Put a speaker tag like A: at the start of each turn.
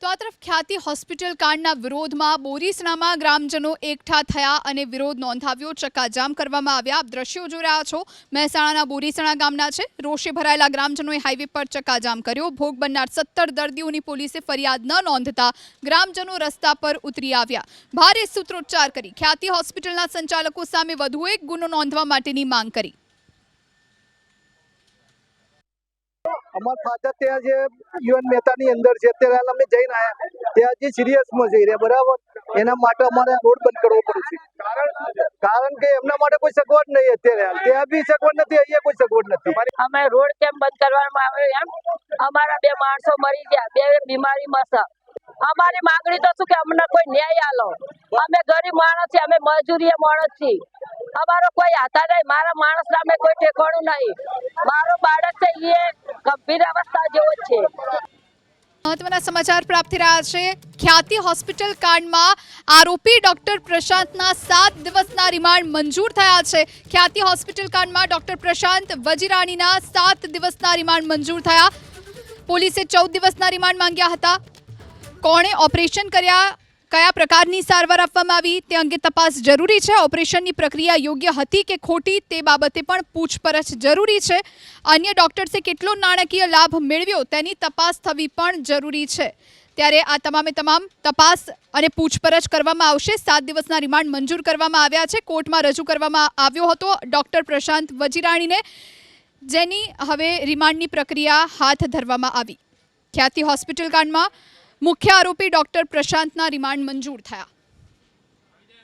A: તો આ તરફ ખ્યાતિ હોસ્પિટલ કાંડના વિરોધમાં બોરીસણામાં ગ્રામજનો એકઠા થયા અને વિરોધ નોંધાવ્યો, ચક્કાજામ કરવામાં આવ્યા। આપ દ્રશ્યો જોઈ રહ્યા છો, મહેસાણાના બોરીસણા ગામના છે। રોષે ભરાયેલા ગ્રામજનોએ હાઈવે પર ચક્કાજામ કર્યો। ભોગ બનનાર 17 દર્દીઓની પોલીસે ફરિયાદ ન નોંધતા ગ્રામજનો રસ્તા પર ઉતરી આવ્યા। ભારે સૂત્રોચ્ચાર કરી ખ્યાતિ હોસ્પિટલના સંચાલકો સામે વધુ એક ગુનો નોંધવા માટેની માંગ કરી।
B: અમાર ફાધર ત્યાં જે યુએન મહેતાની અંદર છે, અત્યારે અમે જઈને આવ્યા, ત્યાં જે સિરિયસમાં જઈ રહ્યા, બરાબર। એના માટે અમારે રોડ બંધ કરવો પડશે, કારણ કે એમના માટે કોઈ સગવડ નહીં। અત્યારે ત્યાં બી સગવડ નથી, અહીંયા કોઈ સગવડ નથી।
C: અમે રોડ કેમ બંધ કરવામાં આવ્યો એમ અમારા 2 માણસો મરી ગયા, 2 બીમારીમાં છે। અમારી માંગણી તો શું કે અમને કોઈ ન્યાય આલો। અમે ગરીબ માણસ છીએ, અમે મજૂરીએ માણસ છીએ, અમારો કોઈ આધાર નહીં। મારા માણસ સામે કોઈ ઠેકાણું નહીં। મારો બાળક છે એ ગંભીર અવસ્થા જેવો છે।
A: મહત્વના સમાચાર પ્રાપ્ત થઈ રહ્યા છે। ખ્યાતિ હોસ્પિટલ કાંડમાં આરોપી ડોક્ટર પ્રશાંતના 7 દિવસના રિમાન્ડ મંજૂર થયા છે। ખ્યાતિ હોસ્પિટલ કાંડમાં ડોક્ટર પ્રશાંત વજીરાણીના 7 દિવસના રિમાન્ડ મંજૂર થયા। પોલીસે 14 દિવસના રિમાન્ડ માંગ્યા હતા। કોણે ઓપરેશન કર્યા, કયા પ્રકારની સારવાર આપવામાં આવી તે અંગે તપાસ જરૂરી છે। ઓપરેશનની પ્રક્રિયા યોગ્ય હતી કે ખોટી તે બાબતે પણ પૂછપરછ જરૂરી છે। અન્ય ડોક્ટર્સે કેટલો નાણાકીય લાભ મેળવ્યો તેની તપાસ થવી પણ જરૂરી છે। ત્યારે આ તમામ તપાસ અને પૂછપરછ કરવામાં આવશે। 7 દિવસના રિમાન્ડ મંજૂર કરવામાં આવ્યા છે। કોર્ટમાં રજૂ કરવામાં આવ્યો હતો ડોક્ટર પ્રશાંત વજીરાણીને, જેની હવે રિમાન્ડની પ્રક્રિયા હાથ ધરવામાં આવી। ખ્યાતિ હોસ્પિટલ કાંડમાં મુખ્ય આરોપી ડોક્ટર પ્રશાંતના રિમાન્ડ મંજૂર થયા।